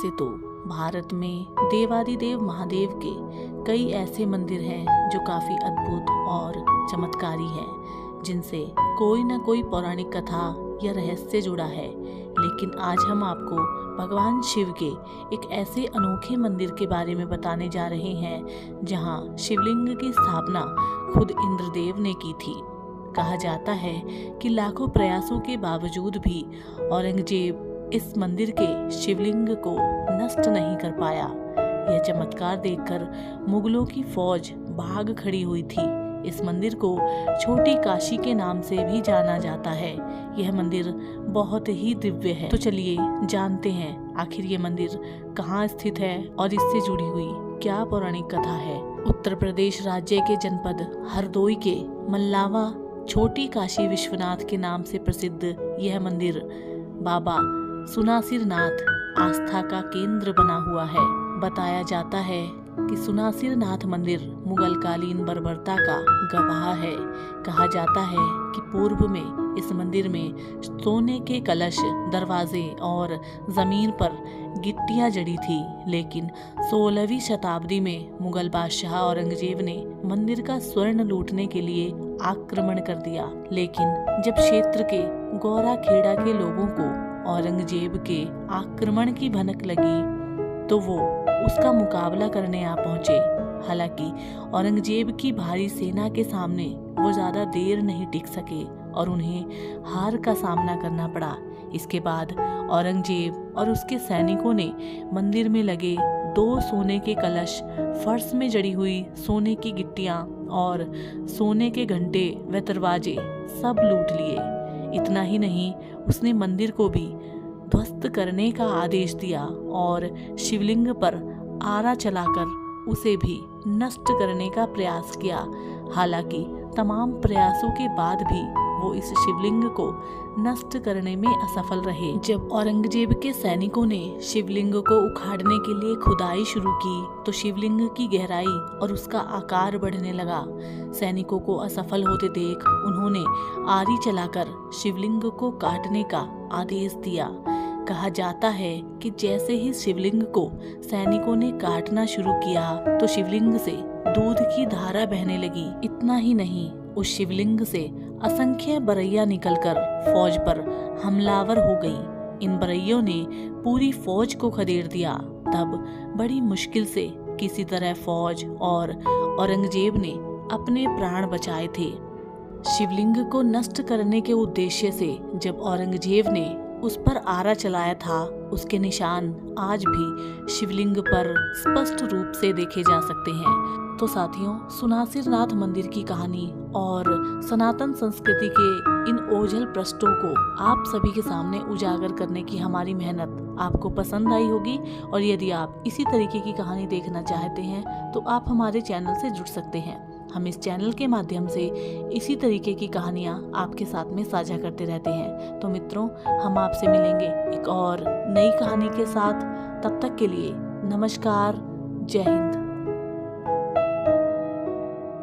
वैसे तो भारत में देवादिदेव महादेव के कई ऐसे मंदिर हैं जो काफ़ी अद्भुत और चमत्कारी हैं, जिनसे कोई ना कोई पौराणिक कथा या रहस्य जुड़ा है। लेकिन आज हम आपको भगवान शिव के एक ऐसे अनोखे मंदिर के बारे में बताने जा रहे हैं जहां शिवलिंग की स्थापना खुद इंद्रदेव ने की थी। कहा जाता है कि लाखों प्रयासों के बावजूद भी औरंगजेब इस मंदिर के शिवलिंग को नष्ट नहीं कर पाया। यह चमत्कार देखकर मुगलों की फौज भाग खड़ी हुई थी। इस मंदिर को छोटी काशी के नाम से भी जाना जाता है। यह मंदिर बहुत ही दिव्य है। तो चलिए जानते हैं आखिर ये मंदिर कहाँ स्थित है और इससे जुड़ी हुई क्या पौराणिक कथा है। उत्तर प्रदेश राज्य के जनपद हरदोई के मल्लावा छोटी काशी विश्वनाथ के नाम से प्रसिद्ध यह मंदिर बाबा सुनासिरनाथ आस्था का केंद्र बना हुआ है। बताया जाता है कि सुनासिरनाथ मंदिर मुगल कालीन बर्बरता का गवाह है। कहा जाता है कि पूर्व में इस मंदिर में सोने के कलश, दरवाजे और जमीन पर गिट्टियां जड़ी थी, लेकिन 16वीं शताब्दी में मुगल बादशाह औरंगजेब ने मंदिर का स्वर्ण लूटने के लिए आक्रमण कर दिया। लेकिन जब क्षेत्र के गौरा खेड़ा के लोगों को औरंगजेब के आक्रमण की भनक लगी तो वो उसका मुकाबला करने आ पहुंचे। हालांकि औरंगजेब की भारी सेना के सामने वो ज्यादा देर नहीं टिक सके और उन्हें हार का सामना करना पड़ा। इसके बाद औरंगजेब और उसके सैनिकों ने मंदिर में लगे 2 सोने के कलश, फर्श में जड़ी हुई सोने की गिट्टियां और सोने के घंटे व दरवाजे सब लूट लिए। इतना ही नहीं, उसने मंदिर को भी ध्वस्त करने का आदेश दिया और शिवलिंग पर आरा चलाकर उसे भी नष्ट करने का प्रयास किया। हालांकि तमाम प्रयासों के बाद भी वो इस शिवलिंग को नष्ट करने में असफल रहे। जब औरंगजेब के सैनिकों ने शिवलिंग को उखाड़ने के लिए खुदाई शुरू की तो शिवलिंग की गहराई और उसका आकार बढ़ने लगा। सैनिकों को असफल होते देख उन्होंने आरी चलाकर शिवलिंग को काटने का आदेश दिया। कहा जाता है कि जैसे ही शिवलिंग को सैनिकों ने काटना शुरू किया तो शिवलिंग से दूध की धारा बहने लगी। इतना ही नहीं, उस शिवलिंग से असंख्य बरैया निकलकर फौज पर हमलावर हो गईं। इन बरैयों ने पूरी फौज को खदेड़ दिया। तब बड़ी मुश्किल से किसी तरह फौज और औरंगजेब ने अपने प्राण बचाए थे। शिवलिंग को नष्ट करने के उद्देश्य से जब औरंगजेब ने उस पर आरा चलाया था, उसके निशान आज भी शिवलिंग पर स्पष्ट रूप से देखे जा सकते हैं। तो साथियों, सुनासिरनाथ मंदिर की कहानी और सनातन संस्कृति के इन ओझल पृष्ठों को आप सभी के सामने उजागर करने की हमारी मेहनत आपको पसंद आई होगी। और यदि आप इसी तरीके की कहानी देखना चाहते हैं तो आप हमारे चैनल से जुड़ सकते हैं। हम इस चैनल के माध्यम से इसी तरीके की कहानियाँ आपके साथ में साझा करते रहते हैं। तो मित्रों, हम आपसे मिलेंगे एक और नई कहानी के साथ। तब तक के लिए नमस्कार, जय हिंद।